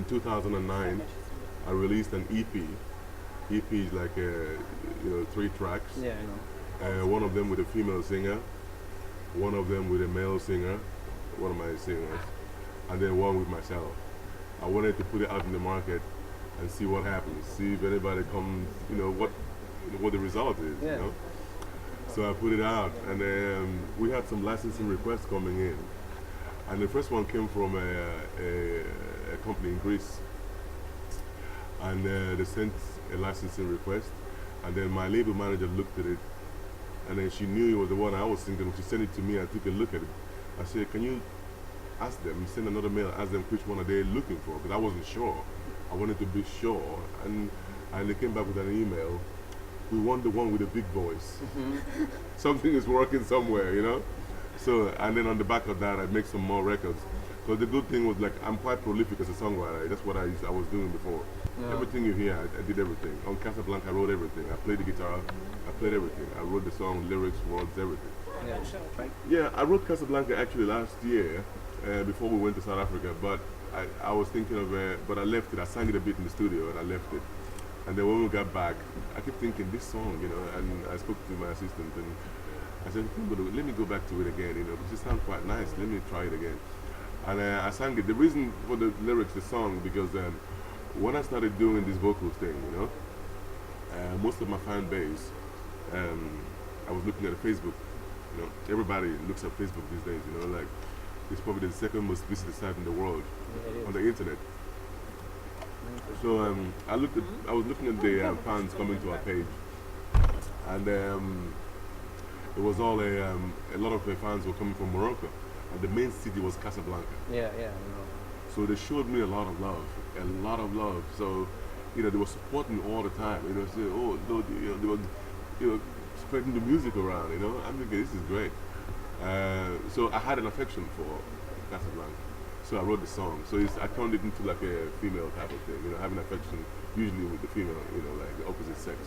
in 2009, I released an EP. EP is like 3 tracks. Yeah, I know. One of them with a female singer, one of them with a male singer, one of my singers, and then one with myself. I wanted to put it out in the market and see what happens, see if anybody comes, what the result is, Yeah. you know. So I put it out, and we had some licensing requests coming in. And the first one came from a company in Greece. And they sent a licensing request, and then my label manager looked at it, and then she knew it was the one I was thinking. She sent it to me. I took a look at it. I said, "Can you ask them? Send another mail. Ask them which one are they looking for?" Because I wasn't sure. I wanted to be sure, and they came back with an email. We want the one with the big voice. Something is working somewhere, you know. So, and then on the back of that, I make some more records. Because the good thing was, like, I'm quite prolific as a songwriter. That's what I was doing before. Yeah. Everything you hear, I did everything. On Casablanca, I wrote everything. I played the guitar. I played everything. I wrote the song, lyrics, words, everything. Yeah. Yeah, I wrote Casablanca actually last year, before we went to South Africa. But I was thinking of, but I left it. I sang it a bit in the studio, and I left it. And then when we got back, I kept thinking this song, you know. And I spoke to my assistant, and I said, let me go back to it again, you know. Because it sounds quite nice. Let me try it again. And I sang it. The reason for the lyrics, the song, because when I started doing this vocals thing, you know, most of my fan base, I was looking at Facebook. You know, everybody looks at Facebook these days. You know, like it's probably the second most visited site in the world on the internet. So I was looking at the fans coming to our page, and it was all a lot of the fans were coming from Morocco. And the main city was Casablanca. Yeah, I know. So they showed me a lot of love, a lot of love. So, you know, they were supporting me all the time. You know, say, oh, no, they were, spreading the music around. You know, I'm thinking this is great. So I had an affection for Casablanca. So I wrote the song. So I turned it into like a female type of thing. You know, having affection usually with the female, you know, like the opposite sex.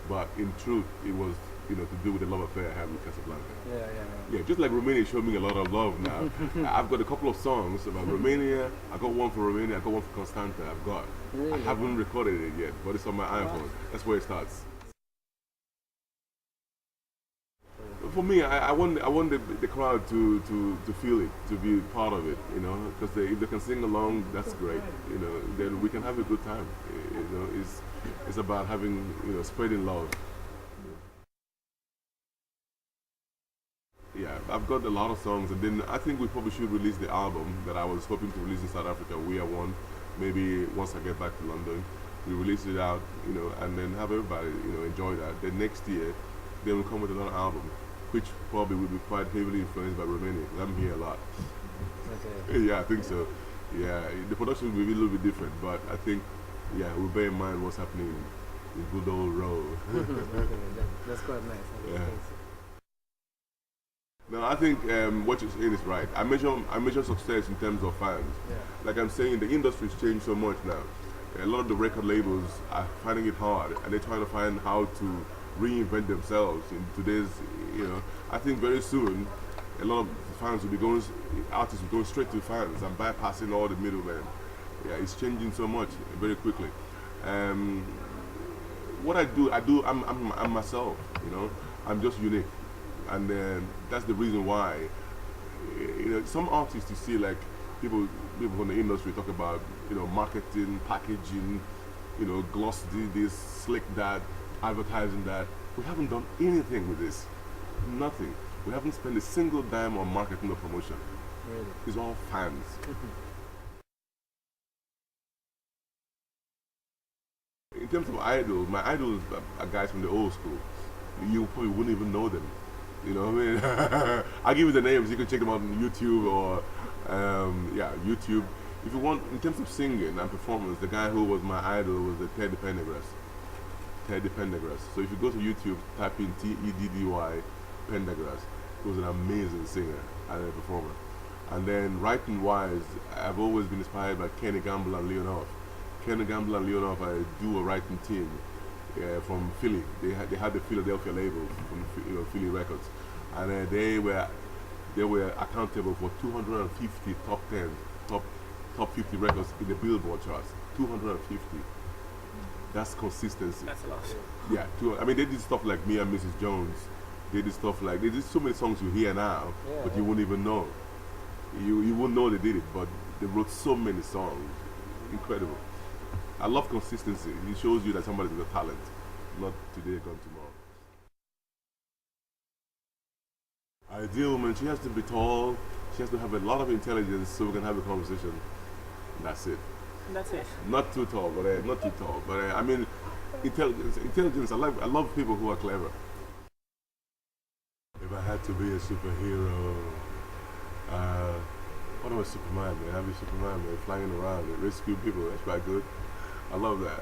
But in truth, it was, you know, to do with the love affair I had with Casablanca. Yeah. Yeah, just like Romania showed me a lot of love now. I've got a couple of songs about Romania. I got one for Romania, I got one for Constanta. I've got. Really? I haven't recorded it yet, but it's on my iPhone. That's where it starts. For me, I want the crowd to feel it, to be part of it, you know, because if they can sing along, that's great, you know, then we can have a good time. You know, it's about having, you know, spreading love. Yeah, I've got a lot of songs, and then I think we probably should release the album that I was hoping to release in South Africa, We Are One. Maybe once I get back to London, we release it out, you know, and then have everybody, you know, enjoy that. Then next year, then we'll come with another album, which probably will be quite heavily influenced by Romania, because I'm here a lot. Okay. Yeah, I think so. Yeah, the production will be a little bit different, but I think, yeah, we'll bear in mind what's happening in good old Rome. Okay, that's quite nice. Yeah. No, I think what you're saying is right. I measure success in terms of fans. Yeah. Like I'm saying, the industry's changed so much now. A lot of the record labels are finding it hard, and they're trying to find how to reinvent themselves in today's, you know. I think very soon, a lot of fans will be going, artists will go straight to fans and bypassing all the middlemen. Yeah, it's changing so much very quickly. What I'm myself, you know. I'm just unique. And that's the reason why, you know, some artists you see, like people from the industry talk about, you know, marketing, packaging, you know, gloss this, slick that, advertising that. We haven't done anything with this. Nothing. We haven't spent a single dime on marketing or promotion. Really? It's all fans. In terms of idols, my idols are guys from the old school. You probably wouldn't even know them. You know what I mean? I'll give you the names. You can check them out on YouTube or, YouTube. If you want, in terms of singing and performance, the guy who was my idol was the Teddy Pendergrass. Teddy Pendergrass. So if you go to YouTube, type in Teddy Pendergrass. He was an amazing singer and a performer. And then writing-wise, I've always been inspired by Kenny Gamble and Leonov. Kenny Gamble and Leonov are a duo writing team. From Philly, they had the Philadelphia label from Philly Records, and they were accountable for 250 top top 50 records in the Billboard charts. 250. That's consistency. That's a lot. Yeah, I mean, they did stuff like Me and Mrs. Jones. They did stuff like, they did so many songs you hear now, Yeah, but yeah. you wouldn't even know. You wouldn't know they did it, but they wrote so many songs. Incredible. I love consistency. It shows you that somebody's got talent. Not today, gone tomorrow. Ideal woman, she has to be tall. She has to have a lot of intelligence so we can have a conversation. That's it. That's it. Not too tall, but not too tall. But I mean, intelligence. I love people who are clever. If I had to be a superhero, what am I, Superman, man? I'd be Superman, man, flying around and rescue people. That's quite good. I love that.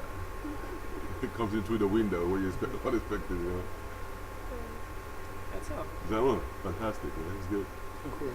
It comes in through the window when you unexpected, you know. That's all. Is that one? Fantastic, man. That's good. Okay.